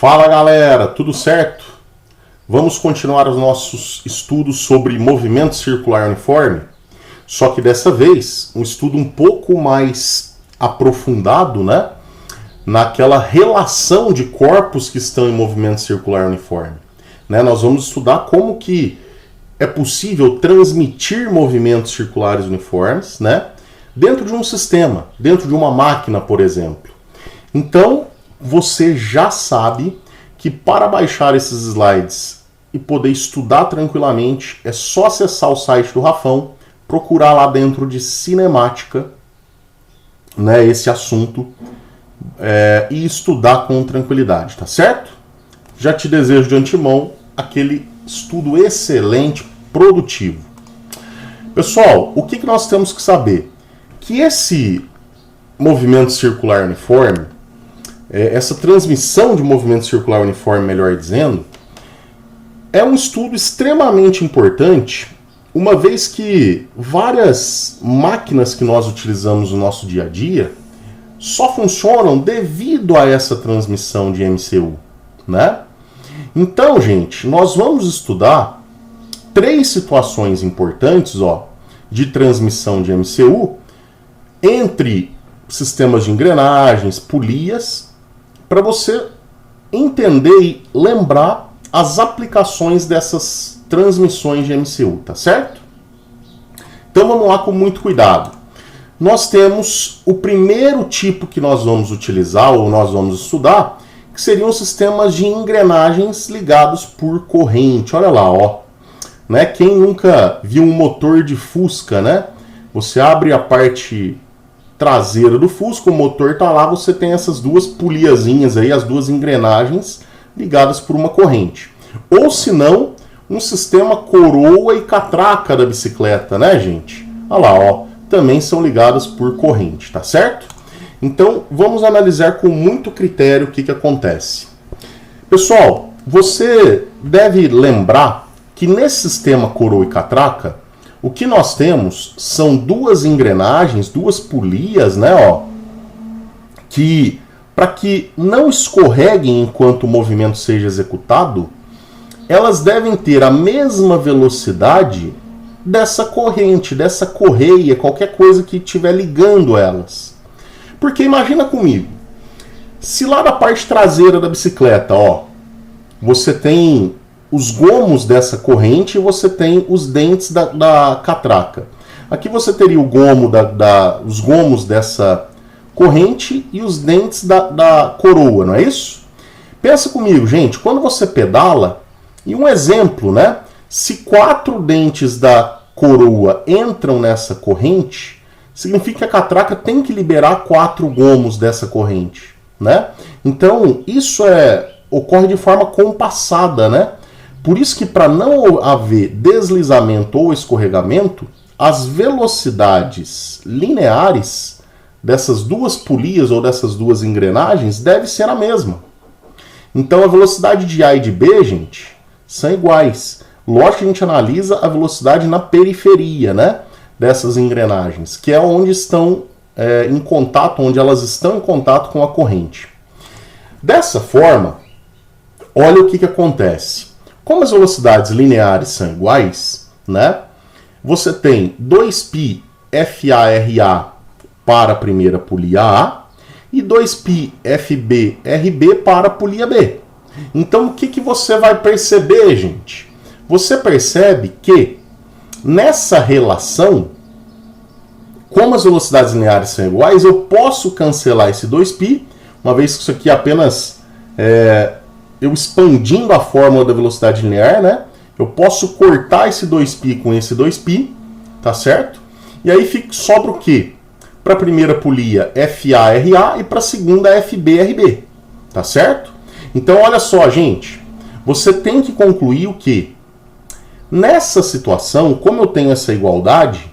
Fala galera, tudo certo? Vamos continuar os nossos estudos sobre movimento circular uniforme, só que dessa vez um estudo um pouco mais aprofundado, né? Naquela relação de corpos que estão em movimento circular uniforme. Né? Nós vamos estudar como que é possível transmitir movimentos circulares uniformes, né? Dentro de um sistema, dentro de uma máquina, por exemplo. Então, você já sabe que para baixar esses slides e poder estudar tranquilamente, é só acessar o site do Rafão, procurar lá dentro de cinemática, né, esse assunto, e estudar com tranquilidade, tá certo? Já te desejo de antemão aquele estudo excelente, produtivo. Pessoal, o que nós temos que saber? Que esse movimento circular uniforme, essa transmissão de movimento circular uniforme, melhor dizendo, é um estudo extremamente importante, uma vez que várias máquinas que nós utilizamos no nosso dia a dia só funcionam devido a essa transmissão de MCU, né? Então, gente, nós vamos estudar 3 situações importantes, de transmissão de MCU entre sistemas de engrenagens, polias, para você entender e lembrar as aplicações dessas transmissões de MCU, tá certo? Então vamos lá com muito cuidado. Nós temos o primeiro tipo que nós vamos utilizar, ou nós vamos estudar, que seriam sistemas de engrenagens ligados por corrente. Olha lá, né? Quem nunca viu um motor de Fusca, né? Você abre a parte traseira do Fusca, o motor tá lá, você tem essas duas poliazinhas aí, as duas engrenagens ligadas por uma corrente. Ou se não, um sistema coroa e catraca da bicicleta, né, gente? Olha lá, também são ligadas por corrente, tá certo? Então, vamos analisar com muito critério o que acontece. Pessoal, você deve lembrar que nesse sistema coroa e catraca, o que nós temos são duas engrenagens, duas polias, né, que para que não escorreguem enquanto o movimento seja executado, elas devem ter a mesma velocidade dessa corrente, dessa correia, qualquer coisa que estiver ligando elas. Porque imagina comigo, se lá na parte traseira da bicicleta, você tem os gomos dessa corrente e você tem os dentes da catraca. Aqui você teria o gomo os gomos dessa corrente e os dentes da coroa, não é isso? Pensa comigo, gente, quando você pedala, e um exemplo, né? Se 4 dentes da coroa entram nessa corrente, significa que a catraca tem que liberar 4 gomos dessa corrente, né? Então, isso ocorre de forma compassada, né? Por isso que para não haver deslizamento ou escorregamento, as velocidades lineares dessas duas polias ou dessas duas engrenagens deve ser a mesma. Então a velocidade de A e de B, gente, são iguais. Lógico que a gente analisa a velocidade na periferia, né, dessas engrenagens, que é onde estão em contato, onde elas estão em contato com a corrente. Dessa forma, olha o que acontece. Como as velocidades lineares são iguais, né, você tem 2π FA-RA para a primeira polia A e 2π FB-RB para a polia B. Então o que você vai perceber, gente? Você percebe que nessa relação, como as velocidades lineares são iguais, eu posso cancelar esse 2π, uma vez que isso aqui é apenas eu expandindo a fórmula da velocidade linear, né? Eu posso cortar esse 2π com esse 2π, tá certo? E aí sobra o quê? Para a primeira polia FA-RA e para a segunda FB-RB, tá certo? Então olha só, gente, você tem que concluir o quê? Nessa situação, como eu tenho essa igualdade,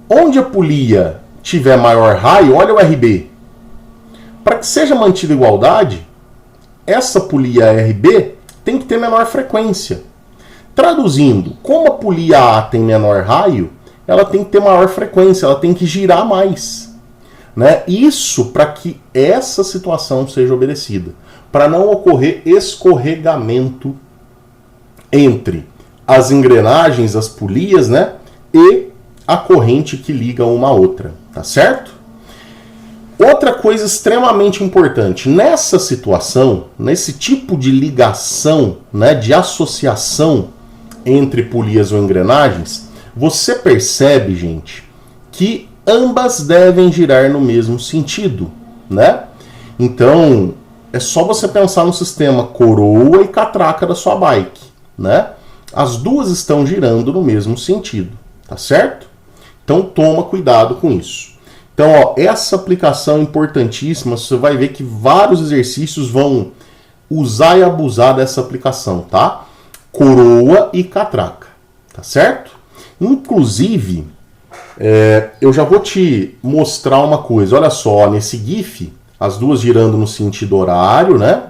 onde a polia tiver maior raio, olha o RB. Para que seja mantida a igualdade, essa polia RB tem que ter menor frequência. Traduzindo, como a polia A tem menor raio, ela tem que ter maior frequência, ela tem que girar mais. né? Isso para que essa situação seja obedecida, para não ocorrer escorregamento entre as engrenagens, as polias, né? E a corrente que liga uma a outra, tá certo? Outra coisa extremamente importante, nessa situação, nesse tipo de ligação, né, de associação entre polias ou engrenagens, você percebe, gente, que ambas devem girar no mesmo sentido, né? Então, é só você pensar no sistema coroa e catraca da sua bike, né? As duas estão girando no mesmo sentido, tá certo? Então, toma cuidado com isso. Então, ó, essa aplicação é importantíssima, você vai ver que vários exercícios vão usar e abusar dessa aplicação, tá? Coroa e catraca, tá certo? Inclusive, eu já vou te mostrar uma coisa, olha só, nesse GIF, as duas girando no sentido horário, né?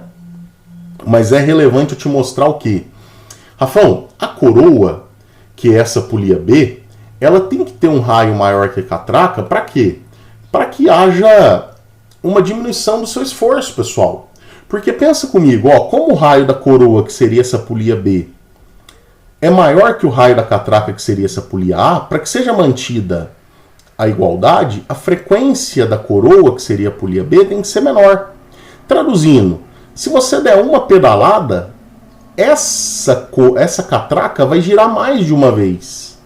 Mas é relevante eu te mostrar o quê? Rafão, a coroa, que é essa polia B, ela tem que ter um raio maior que a catraca, para quê? Para que haja uma diminuição do seu esforço, pessoal. Porque pensa comigo, ó, como o raio da coroa, que seria essa polia B, é maior que o raio da catraca, que seria essa polia A, para que seja mantida a igualdade, a frequência da coroa, que seria a polia B, tem que ser menor. Traduzindo, se você der uma pedalada, essa catraca vai girar mais de uma vez.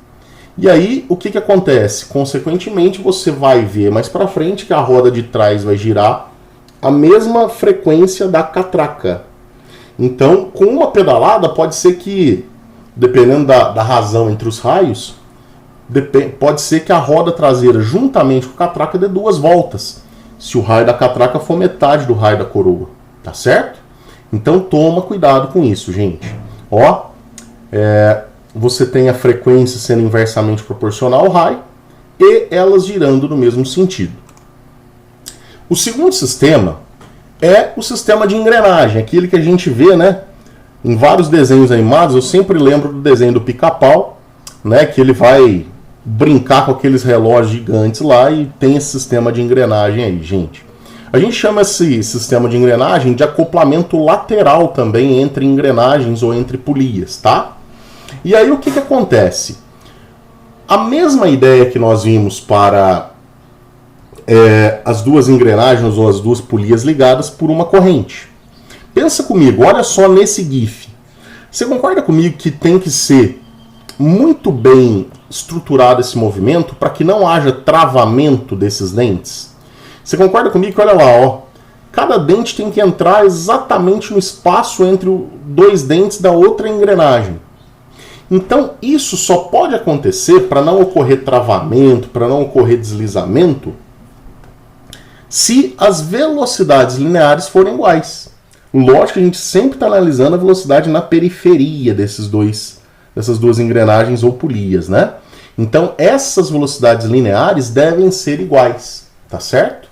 E aí, o que acontece? Consequentemente, você vai ver mais para frente que a roda de trás vai girar a mesma frequência da catraca. Então, com uma pedalada, pode ser que, dependendo da razão entre os raios, pode ser que a roda traseira, juntamente com a catraca, dê 2 voltas, se o raio da catraca for metade do raio da coroa, tá certo? Então, toma cuidado com isso, gente. Ó, você tem a frequência sendo inversamente proporcional ao raio e elas girando no mesmo sentido. O segundo sistema é o sistema de engrenagem, aquele que a gente vê, né, em vários desenhos animados. Eu sempre lembro do desenho do Pica-Pau, né, que ele vai brincar com aqueles relógios gigantes lá e tem esse sistema de engrenagem aí, gente. A gente chama esse sistema de engrenagem de acoplamento lateral também entre engrenagens ou entre polias, tá? E aí o que acontece? A mesma ideia que nós vimos para as duas engrenagens ou as duas polias ligadas por uma corrente. Pensa comigo, olha só nesse GIF. Você concorda comigo que tem que ser muito bem estruturado esse movimento para que não haja travamento desses dentes? Você concorda comigo que, olha lá, ó, cada dente tem que entrar exatamente no espaço entre os 2 dentes da outra engrenagem. Então, isso só pode acontecer para não ocorrer travamento, para não ocorrer deslizamento, se as velocidades lineares forem iguais. Lógico que a gente sempre está analisando a velocidade na periferia dessas duas engrenagens ou polias, né? Então, essas velocidades lineares devem ser iguais, tá certo?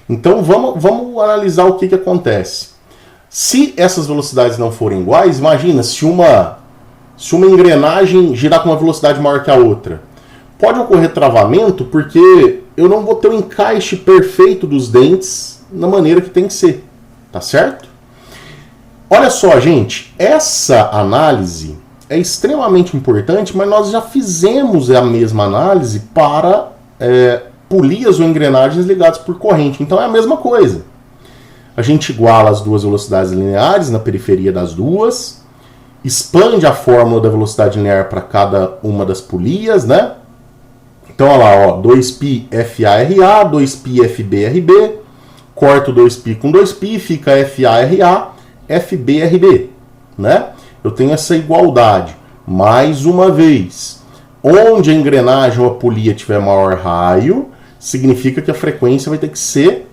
Então, vamos analisar o que acontece. Se essas velocidades não forem iguais, imagina se uma engrenagem girar com uma velocidade maior que a outra. Pode ocorrer travamento porque eu não vou ter o encaixe perfeito dos dentes na maneira que tem que ser, tá certo? Olha só, gente, essa análise é extremamente importante, mas nós já fizemos a mesma análise para polias ou engrenagens ligadas por corrente. Então é a mesma coisa. A gente iguala as duas velocidades lineares na periferia das duas, expande a fórmula da velocidade linear para cada uma das polias, né? Então, olha lá, ó, 2π FARA, 2π FBRB, corto 2π com 2π, fica FARA, FBRB, né? Eu tenho essa igualdade. Mais uma vez, onde a engrenagem ou a polia tiver maior raio, significa que a frequência vai ter que ser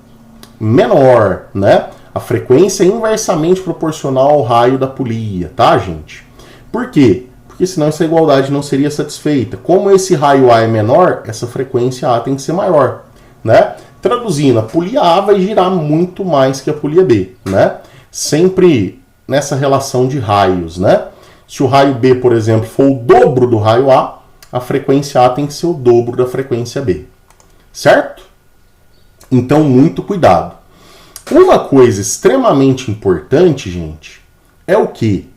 menor, né? A frequência é inversamente proporcional ao raio da polia, tá, gente? Por quê? Porque senão essa igualdade não seria satisfeita. Como esse raio A é menor, essa frequência A tem que ser maior, né? Traduzindo, a polia A vai girar muito mais que a polia B, né? Sempre nessa relação de raios, né? Se o raio B, por exemplo, for o dobro do raio A frequência A tem que ser o dobro da frequência B, certo? Então, muito cuidado. Uma coisa extremamente importante, gente, é o que?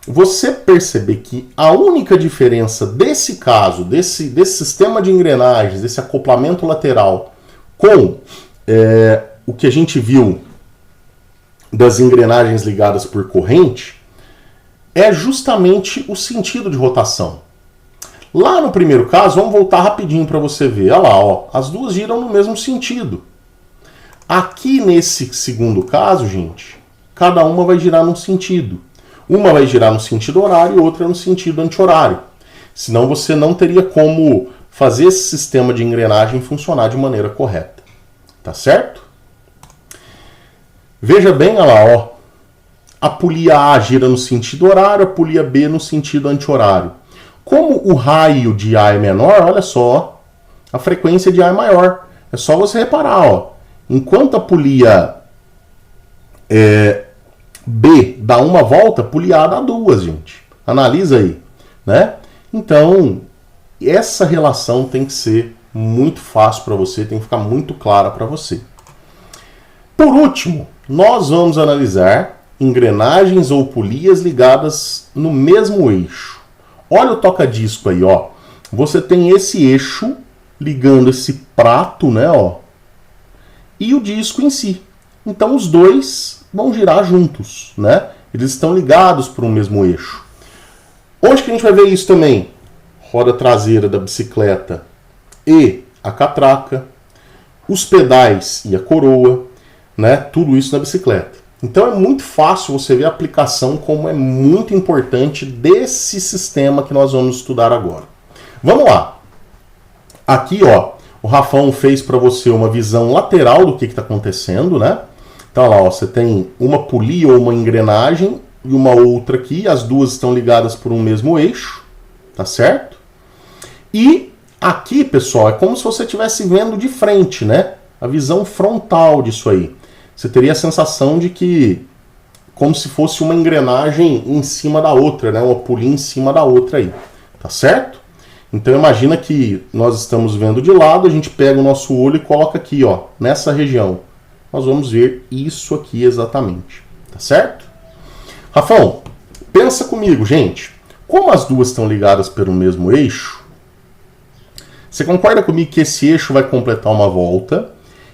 Você perceber que a única diferença desse caso, desse sistema de engrenagens, desse acoplamento lateral, com o que a gente viu das engrenagens ligadas por corrente, é justamente o sentido de rotação. Lá no primeiro caso, vamos voltar rapidinho para você ver. Olha lá, ó, as duas giram no mesmo sentido. Aqui nesse segundo caso, gente, cada uma vai girar num sentido. Uma vai girar no sentido horário e outra no sentido anti-horário. Senão você não teria como fazer esse sistema de engrenagem funcionar de maneira correta. Tá certo? Veja bem, olha lá, ó. A polia A gira no sentido horário, a polia B no sentido anti-horário. Como o raio de A é menor, olha só, a frequência de A é maior. É só você reparar, ó. Enquanto a polia B dá uma volta, a polia A dá duas, gente. Analisa aí, né? Então, essa relação tem que ser muito fácil para você, tem que ficar muito clara para você. Por último, nós vamos analisar engrenagens ou polias ligadas no mesmo eixo. Olha o toca-disco aí, ó. Você tem esse eixo ligando esse prato, né, ó, e o disco em si. Então os dois vão girar juntos, né? Eles estão ligados por um mesmo eixo. Onde que a gente vai ver isso também? Roda traseira da bicicleta e a catraca, os pedais e a coroa, né? Tudo isso na bicicleta. Então é muito fácil você ver a aplicação, como é muito importante desse sistema que nós vamos estudar agora. Vamos lá. Aqui, ó, o Rafão fez para você uma visão lateral do que está acontecendo, né? Então, lá, ó, você tem uma polia ou uma engrenagem e uma outra aqui, as duas estão ligadas por um mesmo eixo, tá certo? E aqui, pessoal, é como se você estivesse vendo de frente, né? A visão frontal disso aí. Você teria a sensação de que, como se fosse uma engrenagem em cima da outra, né? Uma polia em cima da outra aí, tá certo? Então imagina que nós estamos vendo de lado, a gente pega o nosso olho e coloca aqui, ó, nessa região. Nós vamos ver isso aqui exatamente, tá certo? Rafão, pensa comigo, gente. Como as duas estão ligadas pelo mesmo eixo, você concorda comigo que esse eixo vai completar uma volta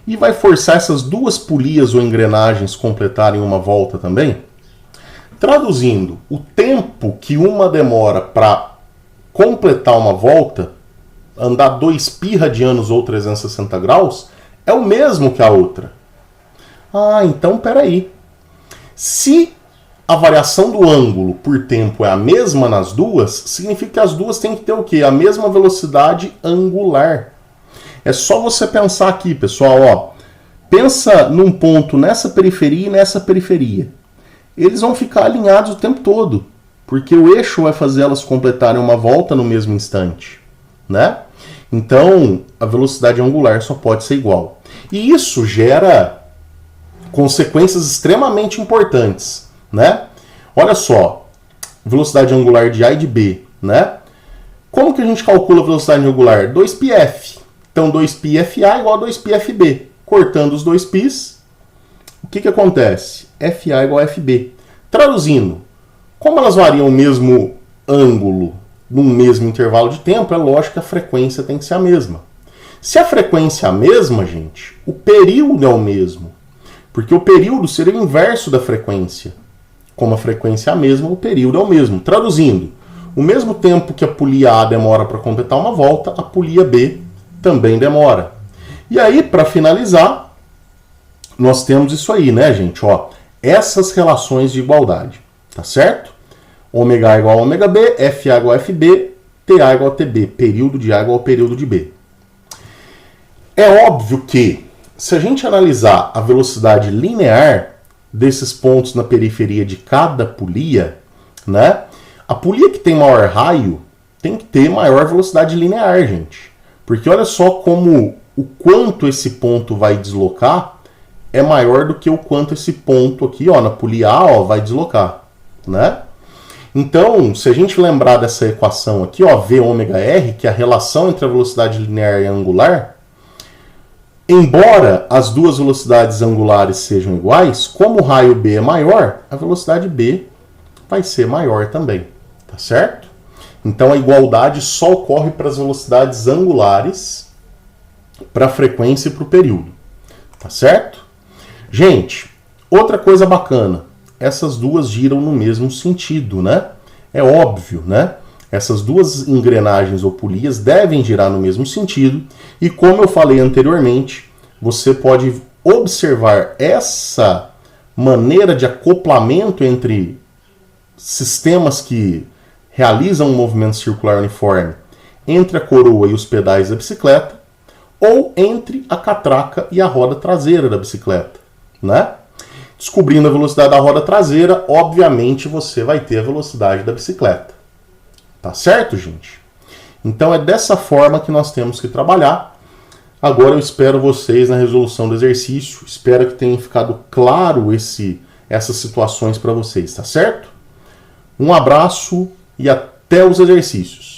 e vai forçar essas duas polias ou engrenagens completarem uma volta também? Traduzindo, o tempo que uma demora para completar uma volta, andar 2 π radianos ou 360 graus, é o mesmo que a outra. Ah, então peraí. Se a variação do ângulo por tempo é a mesma nas duas, significa que as duas têm que ter o quê? A mesma velocidade angular. É só você pensar aqui, pessoal, ó. Pensa num ponto nessa periferia e nessa periferia. Eles vão ficar alinhados o tempo todo, porque o eixo vai fazer elas completarem uma volta no mesmo instante, né? Então, a velocidade angular só pode ser igual. E isso gera consequências extremamente importantes, né? Olha só, velocidade angular de A e de B, né? Como que a gente calcula a velocidade angular? 2πf. Então, 2πFA igual a 2πFB. Cortando os 2 π's, o que acontece? FA igual a FB. Traduzindo, como elas variam o mesmo ângulo num mesmo intervalo de tempo, é lógico que a frequência tem que ser a mesma. Se a frequência é a mesma, gente, o período é o mesmo. Porque o período seria o inverso da frequência. Como a frequência é a mesma, o período é o mesmo. Traduzindo, o mesmo tempo que a polia A demora para completar uma volta, a polia B também demora. E aí, para finalizar, nós temos isso aí, né, gente? Ó, essas relações de igualdade, tá certo? ômega A igual a ômega B, FA igual a FB, TA igual a TB, período de A igual ao período de B. É óbvio que, se a gente analisar a velocidade linear desses pontos na periferia de cada polia, né, a polia que tem maior raio tem que ter maior velocidade linear, gente. Porque olha só como o quanto esse ponto vai deslocar é maior do que o quanto esse ponto aqui, ó, na polia A, ó, vai deslocar, né? Então, se a gente lembrar dessa equação aqui, ó, V ômega R, que é a relação entre a velocidade linear e a angular, Embora as duas velocidades angulares sejam iguais, como o raio B é maior, a velocidade B vai ser maior também, tá certo? Então a igualdade só ocorre para as velocidades angulares, para a frequência e para o período, tá certo? Gente, outra coisa bacana, essas duas giram no mesmo sentido, né? É óbvio, né? Essas duas engrenagens ou polias devem girar no mesmo sentido, e como eu falei anteriormente, você pode observar essa maneira de acoplamento entre sistemas que realizam um movimento circular uniforme entre a coroa e os pedais da bicicleta, ou entre a catraca e a roda traseira da bicicleta, né? Descobrindo a velocidade da roda traseira, obviamente você vai ter a velocidade da bicicleta. Tá certo, gente? Então é dessa forma que nós temos que trabalhar. Agora eu espero vocês na resolução do exercício. Espero que tenha ficado claro essas situações para vocês, tá certo? Um abraço e até os exercícios.